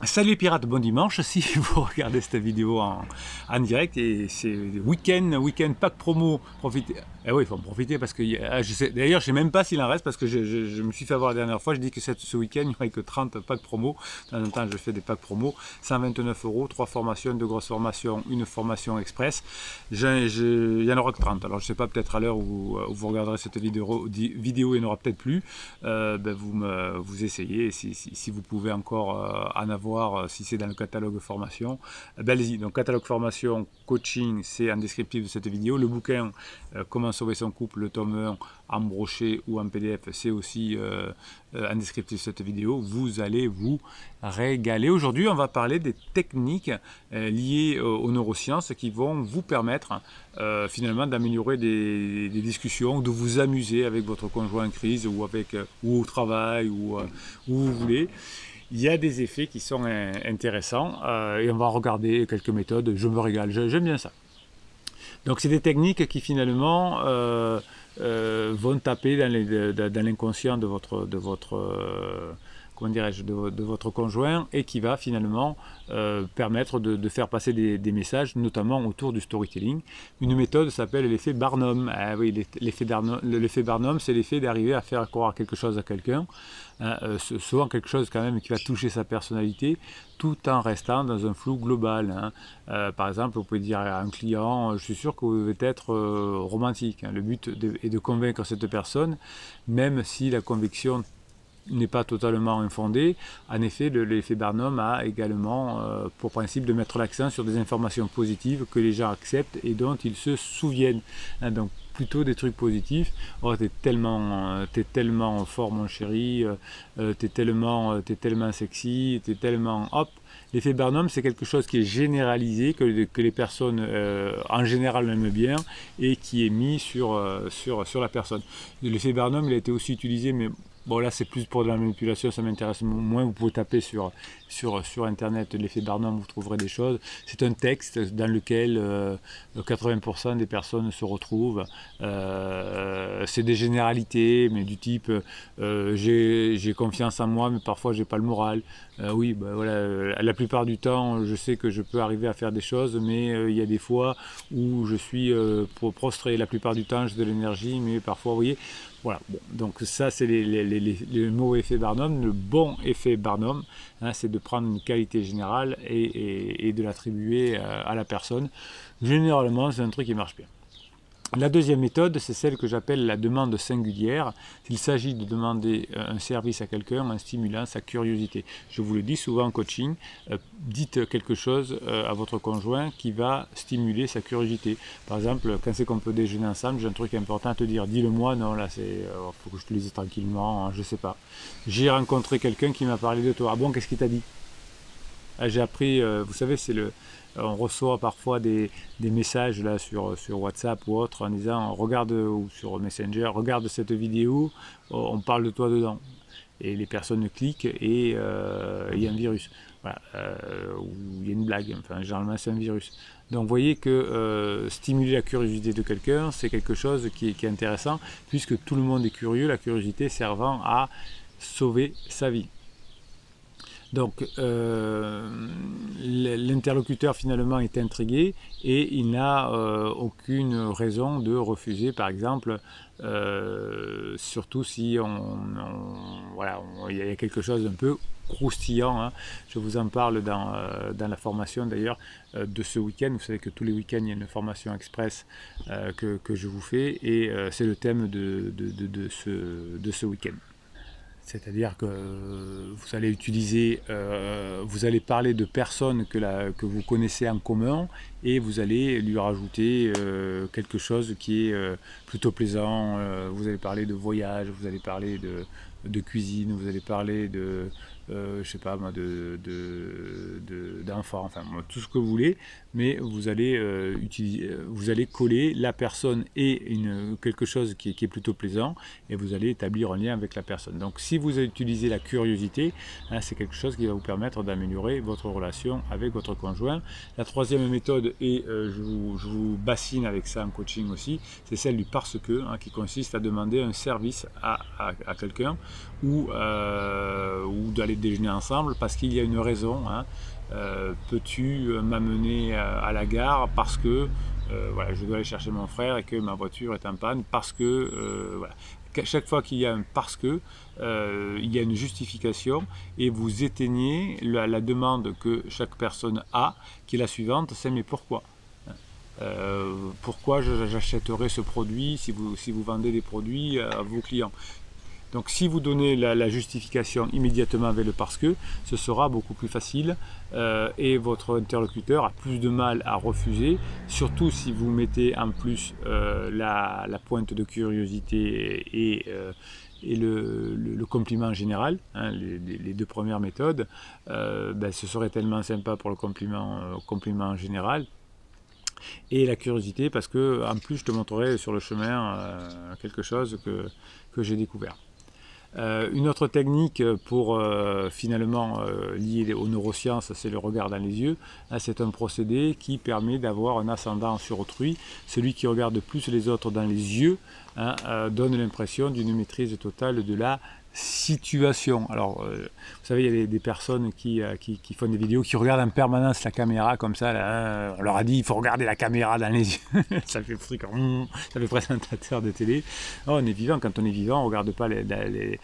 Salut les pirates, bon dimanche si vous regardez cette vidéo en direct et c'est week-end pack promo, profitez. Eh oui, il faut en profiter parce que je sais, d'ailleurs je sais même pas s'il en reste parce que je me suis fait avoir la dernière fois, je dis que ce week-end il n'y aurait que 30 packs promo, de temps en temps je fais des packs promo, 129 €, 3 formations, 2 grosses formations, une formation express, il y en aura que 30, alors je sais pas, peut-être à l'heure où vous regarderez cette vidéo il n'y en aura peut-être plus, vous essayez, si vous pouvez encore en avoir, si c'est dans le catalogue formation, allez-y. Donc catalogue formation, coaching, c'est en descriptif de cette vidéo. Le bouquin Comment sauver son couple, le tome 1 en broché ou en PDF, c'est aussi en descriptif de cette vidéo. Vous allez vous régaler. Aujourd'hui, on va parler des techniques liées aux neurosciences qui vont vous permettre finalement d'améliorer des discussions, de vous amuser avec votre conjoint en crise ou au travail ou où vous voulez. Il y a des effets qui sont intéressants et on va regarder quelques méthodes. Je me régale, j'aime bien ça. Donc c'est des techniques qui finalement vont taper dans l'inconscient de votre conjoint et qui va finalement permettre de faire passer des messages, notamment autour du storytelling. Une méthode s'appelle l'effet Barnum. Ah oui, l'effet Barnum, c'est l'effet d'arriver à faire croire quelque chose à quelqu'un, souvent quelque chose quand même qui va toucher sa personnalité, tout en restant dans un flou global. Par exemple, vous pouvez dire à un client, je suis sûr que vous devez être romantique. Le but est de convaincre cette personne, même si la conviction n'est pas totalement infondé. En effet, l'effet Barnum a également pour principe de mettre l'accent sur des informations positives que les gens acceptent et dont ils se souviennent. Donc plutôt des trucs positifs. Oh, t'es tellement fort mon chéri, t'es tellement sexy, t'es tellement hop. L'effet Barnum, c'est quelque chose qui est généralisé, que les personnes en général aiment bien et qui est mis sur la personne. L'effet Barnum, il a été aussi utilisé, mais bon, là c'est plus pour de la manipulation, ça m'intéresse moins. Vous pouvez taper sur internet l'effet Barnum, vous trouverez des choses. C'est un texte dans lequel 80% des personnes se retrouvent. C'est des généralités, mais du type j'ai confiance en moi, mais parfois j'ai pas le moral. Oui, voilà, la plupart du temps, je sais que je peux arriver à faire des choses, mais il y a des fois où je suis prostré. La plupart du temps, j'ai de l'énergie, mais parfois, vous voyez, voilà. Bon, donc ça, c'est le mauvais effet Barnum. Le bon effet Barnum, c'est de prendre une qualité générale et de l'attribuer à la personne. Généralement, c'est un truc qui marche bien. La deuxième méthode, c'est celle que j'appelle la demande singulière. Il s'agit de demander un service à quelqu'un en stimulant sa curiosité. Je vous le dis souvent en coaching, dites quelque chose à votre conjoint qui va stimuler sa curiosité. Par exemple, quand c'est qu'on peut déjeuner ensemble, j'ai un truc important à te dire. Dis-le-moi, non, là, faut que je te le dise tranquillement, je sais pas. J'ai rencontré quelqu'un qui m'a parlé de toi. Ah bon, qu'est-ce qu'il t'a dit? J'ai appris, vous savez, on reçoit parfois des messages là sur WhatsApp ou autre en disant regarde, ou sur Messenger, regarde cette vidéo, on parle de toi dedans. Et les personnes cliquent et il y a un virus. Voilà, ou il y a une blague, enfin généralement c'est un virus. Donc vous voyez que stimuler la curiosité de quelqu'un, c'est quelque chose qui est intéressant, puisque tout le monde est curieux, la curiosité servant à sauver sa vie. Donc l'interlocuteur finalement est intrigué et il n'a aucune raison de refuser, par exemple, surtout si voilà, il y a quelque chose d'un peu croustillant. Je vous en parle dans la formation d'ailleurs de ce week-end. Vous savez que tous les week-ends il y a une formation express que je vous fais et c'est le thème de ce week-end. C'est-à-dire que vous allez vous allez parler de personnes que vous connaissez en commun et vous allez lui rajouter quelque chose qui est plutôt plaisant. Vous allez parler de voyage, vous allez parler de cuisine, vous allez parler je sais pas moi, d'enfants, enfin tout ce que vous voulez, mais vous allez vous allez coller la personne et quelque chose qui est plutôt plaisant et vous allez établir un lien avec la personne. Donc si vous utilisez la curiosité, c'est quelque chose qui va vous permettre d'améliorer votre relation avec votre conjoint. La troisième méthode, et je vous bassine avec ça en coaching aussi, c'est celle du parce que, qui consiste à demander un service à quelqu'un ou d'aller déjeuner ensemble parce qu'il y a une raison. Hein. Peux-tu m'amener à la gare parce que voilà, je dois aller chercher mon frère et que ma voiture est en panne, parce que voilà. Chaque fois qu'il y a un parce que, il y a une justification et vous éteignez la demande que chaque personne a, qui est la suivante, c'est mais pourquoi? Pourquoi j'achèterais ce produit si vous vendez des produits à vos clients? Donc si vous donnez la justification immédiatement avec le parce que, ce sera beaucoup plus facile et votre interlocuteur a plus de mal à refuser, surtout si vous mettez en plus la pointe de curiosité et le compliment général, hein, les deux premières méthodes. Ce serait tellement sympa pour le compliment général. Et la curiosité, parce que en plus je te montrerai sur le chemin quelque chose que j'ai découvert. Une autre technique pour finalement lier aux neurosciences, c'est le regard dans les yeux. C'est un procédé qui permet d'avoir un ascendant sur autrui. Celui qui regarde plus les autres dans les yeux donne l'impression d'une maîtrise totale de la situation. Alors, vous savez, il y a des personnes qui font des vidéos, qui regardent en permanence la caméra comme ça. Là, on leur a dit, il faut regarder la caméra dans les yeux. Ça fait fric, ça fait présentateur de télé. Non, on est vivant. Quand on est vivant, on ne regarde pas les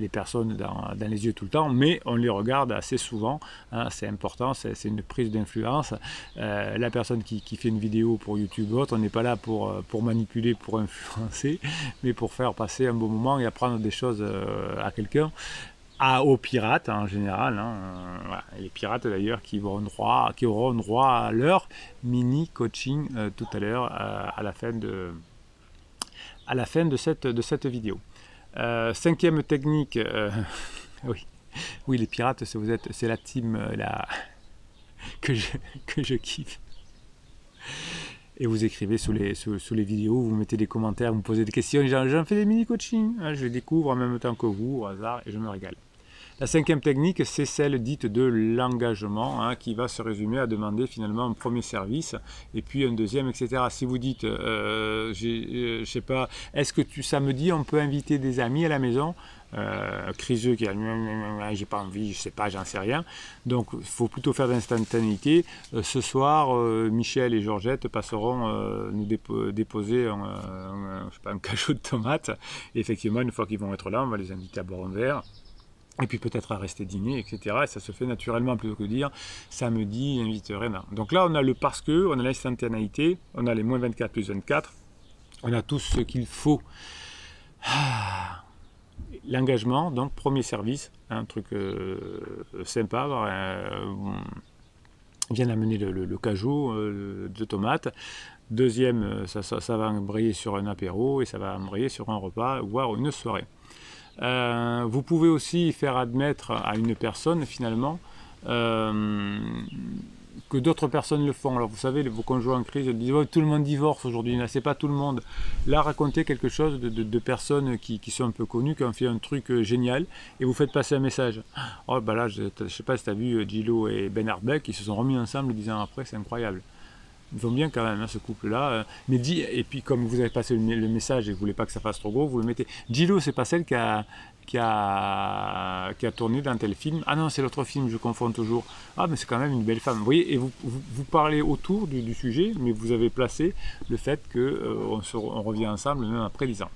personnes dans les yeux tout le temps, mais on les regarde assez souvent. Hein, c'est important, c'est une prise d'influence. La personne qui fait une vidéo pour YouTube ou autre, on n'est pas là pour manipuler, pour influencer, mais pour faire passer un bon moment et apprendre des choses à quelqu'un, aux pirates en général, hein, voilà. Et les pirates d'ailleurs qui auront droit à leur mini coaching tout à l'heure à la fin de cette vidéo. Cinquième technique, oui les pirates, c'est la team que je kiffe. Et vous écrivez sous les vidéos, vous mettez des commentaires, vous me posez des questions, j'en fais des mini-coachings, hein, je découvre en même temps que vous, au hasard, et je me régale. La cinquième technique, c'est celle dite de l'engagement, hein, qui va se résumer à demander finalement un premier service, et puis un deuxième, etc. Si vous dites, je sais pas, est-ce que samedi, on peut inviter des amis à la maison? Criseux qui a j'ai pas envie, je sais pas, j'en sais rien. Donc il faut plutôt faire d'instantanéité. Ce soir, Michel et Georgette passeront nous déposer je sais pas, un cachot de tomates. Et effectivement, une fois qu'ils vont être là, on va les inviter à boire un verre. Et puis peut-être à rester dîner, etc. Et ça se fait naturellement plutôt que de dire samedi, inviterai. Donc là, on a le parce que, on a l'instantanéité, on a les moins 24 plus 24, on a tout ce qu'il faut. L'engagement, donc premier service, un truc sympa, vient d'amener le cajot de tomates. Deuxième, ça va embrayer sur un apéro et ça va embrayer sur un repas, voire une soirée. Vous pouvez aussi faire admettre à une personne finalement que d'autres personnes le font. Alors vous savez, vos conjoints en crise disent oh, tout le monde divorce aujourd'hui, c'est pas tout le monde. Là, racontez quelque chose de personnes qui sont un peu connues, qui ont fait un truc génial, et vous faites passer un message. Oh bah là, je sais pas si tu as vu Gillo et Ben Arbeck, qui se sont remis ensemble 10 ans après, c'est incroyable. Ils vont bien quand même, hein, ce couple-là. Mais et puis comme vous avez passé le message et que vous voulez pas que ça fasse trop gros, vous le mettez. Gillo, c'est pas celle qui a tourné dans tel film. Ah non, c'est l'autre film, je confonds toujours. Ah, mais c'est quand même une belle femme. Vous voyez, et vous parlez autour du sujet, mais vous avez placé le fait qu'on on revient ensemble même après 10 ans.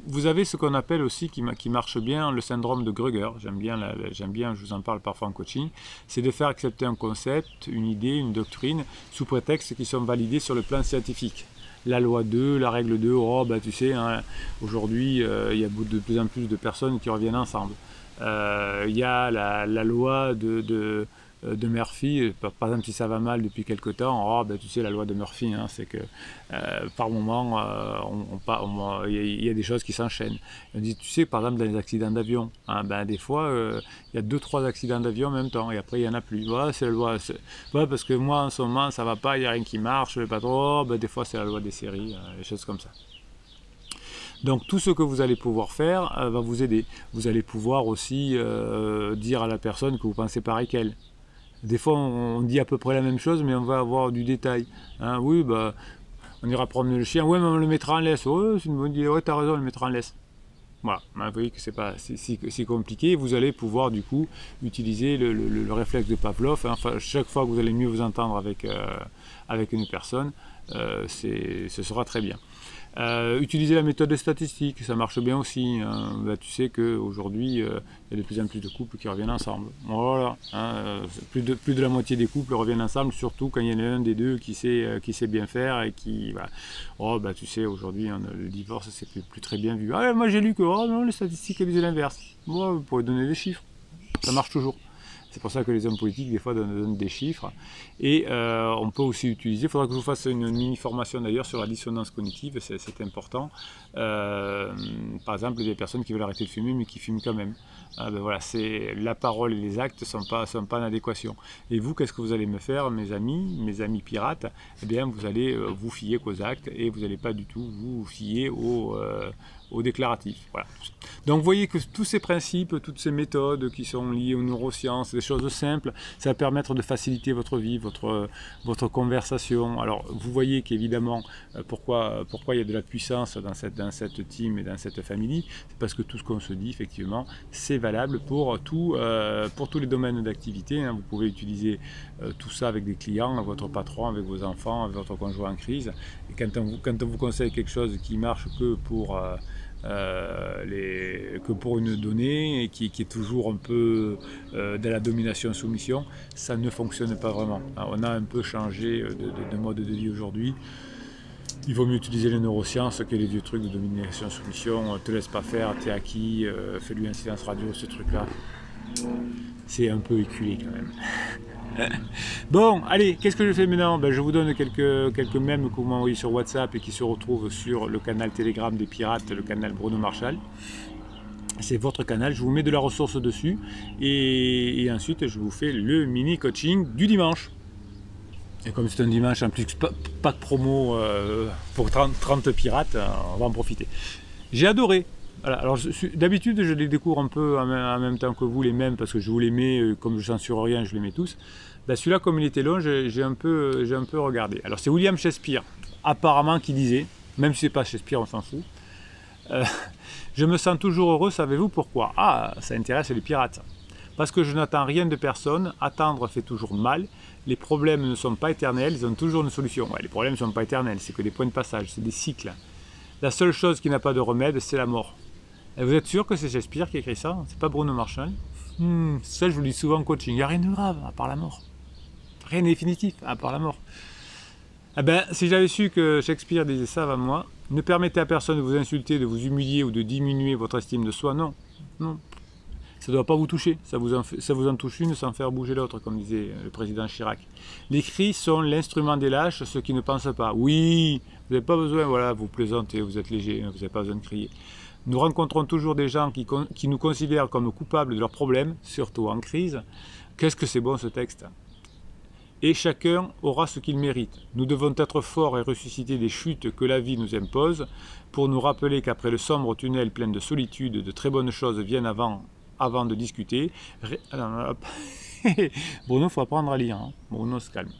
Vous avez ce qu'on appelle aussi, qui marche bien, le syndrome de Gröger. J'aime bien, je vous en parle parfois en coaching. C'est de faire accepter un concept, une idée, une doctrine, sous prétexte qu'ils sont validés sur le plan scientifique. La loi 2, la règle 2, oh bah tu sais, hein, aujourd'hui il y a de plus en plus de personnes qui reviennent ensemble. Il y a la loi de Murphy, par exemple si ça va mal depuis quelque temps, oh, ben, tu sais la loi de Murphy, hein, c'est que par moment il y a des choses qui s'enchaînent. On dit, tu sais par exemple dans les accidents d'avion, hein, ben, des fois il y a 2-3 accidents d'avion en même temps et après il n'y en a plus. Voilà, c'est la loi, ouais, parce que moi en ce moment ça va pas, il n'y a rien qui marche, je vais pas trop, ben, des fois c'est la loi des séries, des choses comme ça. Donc tout ce que vous allez pouvoir faire va vous aider. Vous allez pouvoir aussi dire à la personne que vous pensez pareil qu'elle. Des fois, on dit à peu près la même chose, mais on va avoir du détail. Hein, oui, bah, On ira promener le chien, ouais, mais on le mettra en laisse. Ouais, c'est une bonne idée, ouais, t'as raison, on le mettra en laisse. Voilà, vous voyez que c'est pas si compliqué. Vous allez pouvoir du coup utiliser le réflexe de Pavlov. Hein. Enfin, chaque fois que vous allez mieux vous entendre avec une personne, ce sera très bien. Utiliser la méthode statistique, ça marche bien aussi. Hein. Bah, tu sais qu'aujourd'hui, il y a de plus en plus de couples qui reviennent ensemble. Voilà. Hein. Plus de la moitié des couples reviennent ensemble, surtout quand il y en a un des deux qui sait bien faire et qui... Bah, oh, bah, tu sais, aujourd'hui, le divorce, c'est plus très bien vu. Ah, moi j'ai lu que non, les statistiques elles disaient l'inverse. Moi, vous pourrez donner des chiffres. Ça marche toujours. C'est pour ça que les hommes politiques, des fois, donnent des chiffres. Et on peut aussi utiliser, il faudra que je vous fasse une mini-formation d'ailleurs sur la dissonance cognitive, c'est important. Par exemple, des personnes qui veulent arrêter de fumer, mais qui fument quand même. Ben voilà, la parole et les actes ne sont pas en adéquation. Et vous, qu'est-ce que vous allez me faire, mes amis pirates? Eh bien, vous allez vous fier qu'aux actes et vous n'allez pas du tout vous fier au déclaratif. Voilà. Donc vous voyez que tous ces principes, toutes ces méthodes qui sont liées aux neurosciences, des choses simples, ça va permettre de faciliter votre vie, votre conversation. Alors vous voyez qu'évidemment, pourquoi il y a de la puissance dans cette team et dans cette famille, c'est parce que tout ce qu'on se dit, effectivement, c'est valable pour tous les domaines d'activité. Hein. Vous pouvez utiliser tout ça avec des clients, votre patron, avec vos enfants, avec votre conjoint en crise. Et quand on vous conseille quelque chose qui marche que pour une donnée et qui est toujours un peu dans la domination-soumission, ça ne fonctionne pas vraiment. Alors, on a un peu changé de mode de vie aujourd'hui. Il vaut mieux utiliser les neurosciences que les vieux trucs de domination-soumission. Te laisse pas faire, t'es acquis, fais-lui un silence radio, ce truc-là. C'est un peu éculé quand même. Bon, allez, qu'est-ce que je fais maintenant? Ben, je vous donne quelques mèmes que vous m'envoyez sur WhatsApp et qui se retrouvent sur le canal Telegram des Pirates, le canal Bruno Marchal. C'est votre canal, je vous mets de la ressource dessus et ensuite je vous fais le mini coaching du dimanche. Et comme c'est un dimanche en plus, pas de promo pour 30 pirates, on va en profiter. J'ai adoré. Voilà, alors d'habitude je les découvre un peu en même temps que vous les mêmes parce que je vous les mets, comme je censure rien, je les mets tous. Ben, celui-là comme il était long, j'ai un peu regardé. Alors c'est William Shakespeare, apparemment qui disait, même si c'est pas Shakespeare on s'en fout, je me sens toujours heureux, savez-vous pourquoi? Ah, ça intéresse les pirates. Parce que je n'attends rien de personne, attendre fait toujours mal, les problèmes ne sont pas éternels, ils ont toujours une solution. Ouais, les problèmes ne sont pas éternels, c'est que des points de passage, c'est des cycles. La seule chose qui n'a pas de remède, c'est la mort. Et vous êtes sûr que c'est Shakespeare qui a écrit ça? C'est pas Bruno Marchal? Ça, je vous le dis souvent en coaching. Il n'y a rien de grave à part la mort. Rien de définitif à part la mort. Eh ben, si j'avais su que Shakespeare disait ça avant moi, ne permettez à personne de vous insulter, de vous humilier ou de diminuer votre estime de soi. Non, non. Ça ne doit pas vous toucher. Ça vous en touche une sans faire bouger l'autre, comme disait le président Chirac. Les cris sont l'instrument des lâches, ceux qui ne pensent pas. Oui, vous n'avez pas besoin, voilà, vous plaisantez, vous êtes léger, vous n'avez pas besoin de crier. Nous rencontrons toujours des gens qui nous considèrent comme coupables de leurs problèmes, surtout en crise. Qu'est-ce que c'est bon ce texte? Et chacun aura ce qu'il mérite. Nous devons être forts et ressusciter des chutes que la vie nous impose pour nous rappeler qu'après le sombre tunnel plein de solitude, de très bonnes choses viennent avant de discuter. Bruno, il faut apprendre à lire. Hein. Bruno se calme.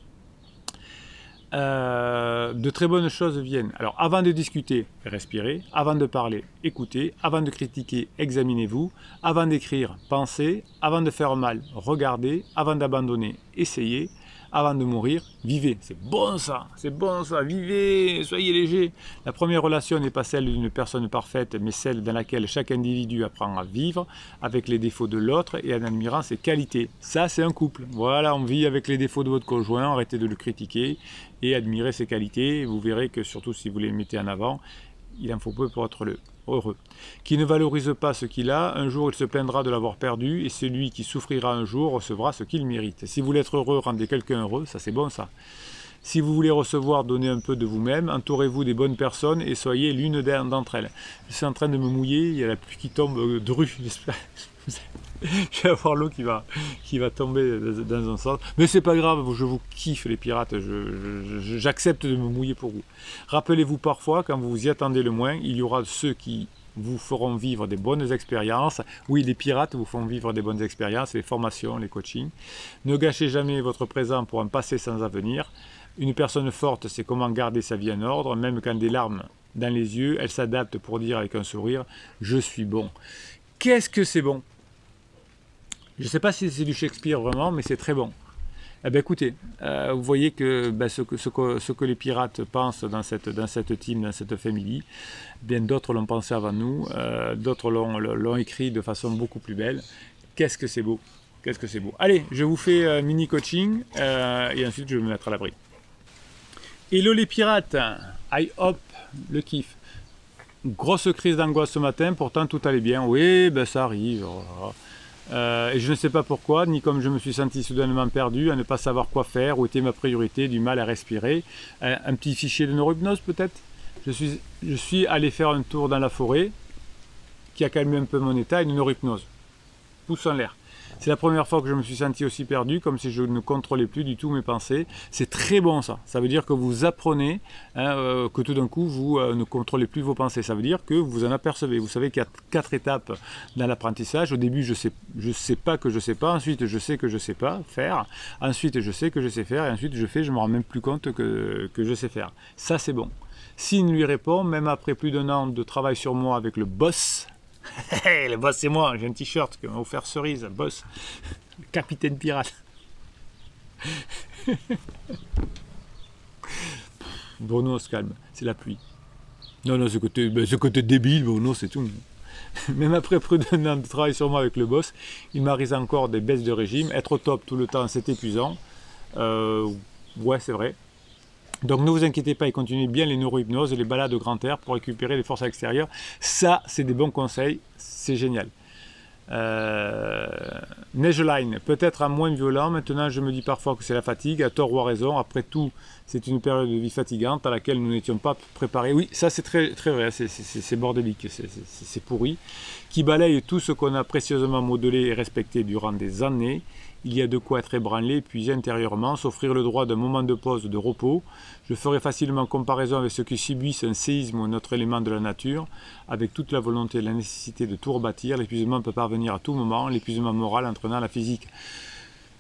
De très bonnes choses viennent. Alors, avant de discuter, respirez. Avant de parler, écoutez. Avant de critiquer, examinez-vous. Avant d'écrire, pensez. Avant de faire mal, regardez. Avant d'abandonner, essayez. Avant de mourir, vivez. C'est bon ça, vivez, soyez léger. La première relation n'est pas celle d'une personne parfaite, mais celle dans laquelle chaque individu apprend à vivre avec les défauts de l'autre et en admirant ses qualités. Ça, c'est un couple. Voilà, on vit avec les défauts de votre conjoint, arrêtez de le critiquer et admirez ses qualités. Vous verrez que surtout si vous les mettez en avant, il en faut peu pour être heureux. Qui ne valorise pas ce qu'il a, un jour il se plaindra de l'avoir perdu, et celui qui souffrira un jour recevra ce qu'il mérite. Si vous voulez être heureux, rendez quelqu'un heureux, ça c'est bon ça. Si vous voulez recevoir, donnez un peu de vous-même, entourez-vous des bonnes personnes et soyez l'une d'entre elles. Je suis en train de me mouiller, il y a la pluie qui tombe de rue, j'espère. Je vais avoir l'eau qui va tomber dans un sens. Mais c'est pas grave, je vous kiffe les pirates, j'accepte de me mouiller pour vous. Rappelez-vous parfois, quand vous y attendez le moins, il y aura ceux qui vous feront vivre des bonnes expériences. Oui, les pirates vous font vivre des bonnes expériences, les formations, les coachings. Ne gâchez jamais votre présent pour un passé sans avenir. Une personne forte, c'est comment garder sa vie en ordre, même quand des larmes dans les yeux, elle s'adapte pour dire avec un sourire « je suis bon ». Qu'est-ce que c'est bon? Je ne sais pas si c'est du Shakespeare vraiment, mais c'est très bon. Eh bien, écoutez, vous voyez que, ce que les pirates pensent dans cette team, dans cette famille, bien d'autres l'ont pensé avant nous, d'autres l'ont écrit de façon beaucoup plus belle. Qu'est-ce que c'est beau? Qu'est-ce que c'est beau? Allez, je vous fais un mini coaching et ensuite je vais me mettre à l'abri. Hello les pirates, I hope le kiff. Grosse crise d'angoisse ce matin, pourtant tout allait bien. Oui, ben ça arrive. Et je ne sais pas pourquoi, ni comme je me suis senti soudainement perdu, à ne pas savoir quoi faire, où était ma priorité, du mal à respirer. Un petit fichier de neurohypnose peut-être. Je suis allé faire un tour dans la forêt, qui a calmé un peu mon état, et une neurohypnose. Pouce en l'air. C'est la première fois que je me suis senti aussi perdu, comme si je ne contrôlais plus du tout mes pensées. C'est très bon ça. Ça veut dire que vous apprenez, que tout d'un coup, vous ne contrôlez plus vos pensées. Ça veut dire que vous en apercevez. Vous savez qu'il y a 4 étapes dans l'apprentissage. Au début, je sais pas que je sais pas. Ensuite, je sais que je sais pas faire. Ensuite, je sais que je sais faire. Et ensuite, je fais, je me rends même plus compte que je sais faire. Ça, c'est bon. S'il lui répond, même après plus d'1 an de travail sur moi avec le boss, le boss c'est moi, j'ai un t-shirt que m'a offert Cerise, boss, le capitaine pirate. Bruno se calme, c'est la pluie. Non, ce côté débile, Bruno, c'est tout. Même après plus d'1 an de travail sur moi avec le boss, il m'arrive encore des baisses de régime. Être au top tout le temps, c'est épuisant. Ouais, c'est vrai. Donc ne vous inquiétez pas et continuez bien les neurohypnoses et les balades au grand air pour récupérer les forces extérieures. Ça, c'est des bons conseils, c'est génial. Neigeline, peut-être à moins violent, maintenant je me dis parfois que c'est la fatigue, à tort ou à raison. Après tout, c'est une période de vie fatigante à laquelle nous n'étions pas préparés. Oui, ça c'est très, très vrai, c'est bordélique, c'est pourri. Qui balaye tout ce qu'on a précieusement modelé et respecté durant des années. Il y a de quoi être ébranlé, épuisé intérieurement, s'offrir le droit d'un moment de pause, de repos. Je ferai facilement comparaison avec ceux qui subissent un séisme ou un autre élément de la nature, avec toute la volonté et la nécessité de tout rebâtir. L'épuisement peut parvenir à tout moment, l'épuisement moral entraînant la physique.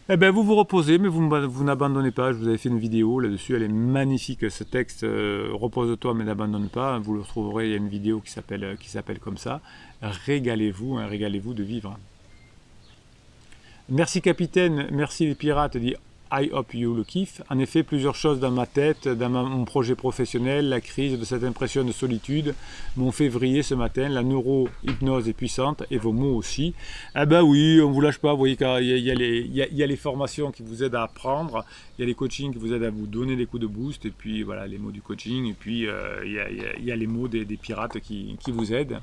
Eh bien, vous vous reposez, mais vous n'abandonnez pas. Je vous avais fait une vidéo là-dessus, elle est magnifique, ce texte. Repose-toi, mais n'abandonne pas. Vous le retrouverez, il y a une vidéo qui s'appelle comme ça. Régalez-vous, hein, régalez-vous de vivre. Merci capitaine, merci les pirates, dit I hope you le kiff. En effet, plusieurs choses dans ma tête, dans mon projet professionnel, la crise de cette impression de solitude m'ont fait vriller ce matin. La neuro-hypnose est puissante et vos mots aussi. Ah ben oui, on ne vous lâche pas. Vous voyez qu'il y a les formations qui vous aident à apprendre, il y a les coachings qui vous aident à vous donner des coups de boost, et puis voilà les mots du coaching, et puis il y a les mots des pirates qui vous aident.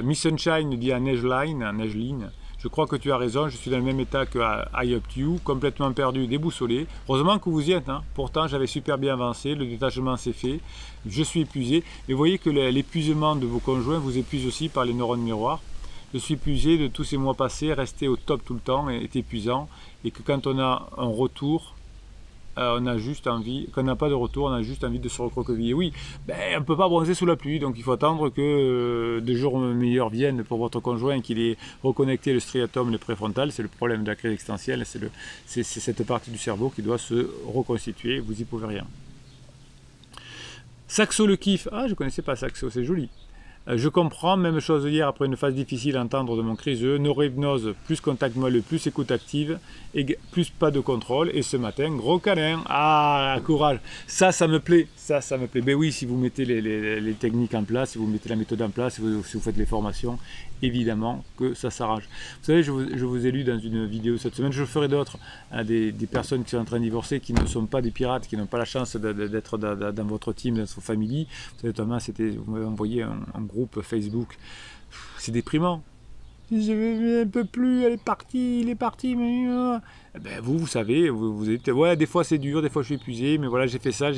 Miss Sunshine dit à Neigeline, je crois que tu as raison, je suis dans le même état que I Up You, complètement perdu, déboussolé. Heureusement que vous y êtes, hein. Pourtant j'avais super bien avancé, le détachement s'est fait, je suis épuisé. Et vous voyez que l'épuisement de vos conjoints vous épuise aussi par les neurones miroirs. Je suis épuisé de tous ces mois passés, rester au top tout le temps est épuisant. Et que quand on a un retour, on a juste envie, quand on n'a pas de retour, on a juste envie de se recroqueviller. Oui, on ne peut pas bronzer sous la pluie, donc il faut attendre que des jours meilleurs viennent pour votre conjoint, qu'il ait reconnecté le striatum, le préfrontal. C'est le problème de la crise existentielle, c'est cette partie du cerveau qui doit se reconstituer, vous y pouvez rien. Saxo le kiff, ah je ne connaissais pas Saxo, c'est joli. Je comprends, même chose hier après une phase difficile à entendre de mon criseux, neurohypnose, plus contact moelleux, plus écoute active, et plus pas de contrôle, et ce matin, gros câlin, ah, courage, ça me plaît, ça me plaît. Ben oui, si vous mettez les techniques en place, si vous mettez la méthode en place, si vous faites les formations, évidemment que ça s'arrange. Vous savez, je vous ai lu dans une vidéo cette semaine, je ferai d'autres, hein, des personnes qui sont en train de divorcer, qui ne sont pas des pirates, qui n'ont pas la chance d'être dans votre team, dans votre famille. Vous savez, Thomas, vous m'avez envoyé un groupe Facebook, c'est déprimant. Je ne peux plus, elle est partie, il est parti, mais... Ben vous savez, vous êtes... Ouais, des fois c'est dur, des fois je suis épuisé, mais voilà, j'ai fait ça.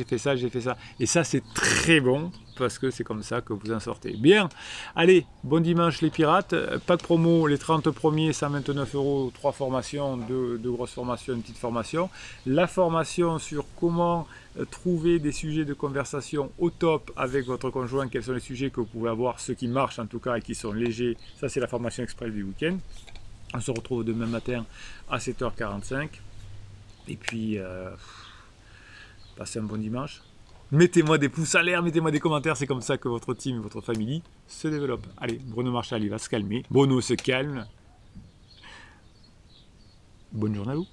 Et ça, c'est très bon, parce que c'est comme ça que vous en sortez. Bien, allez, bon dimanche les pirates. Pack promo, les 30 premiers, 129 €, 3 formations, 2 grosses formations, une petite formation. La formation sur comment trouver des sujets de conversation au top avec votre conjoint, quels sont les sujets que vous pouvez avoir, ceux qui marchent en tout cas et qui sont légers. Ça, c'est la formation express du week-end. On se retrouve demain matin à 7h45. Et puis, Passez un bon dimanche. Mettez-moi des pouces en l'air, mettez-moi des commentaires, c'est comme ça que votre team et votre famille se développe. Allez, Bruno Marchal, il va se calmer. Bruno se calme. Bonne journée à vous.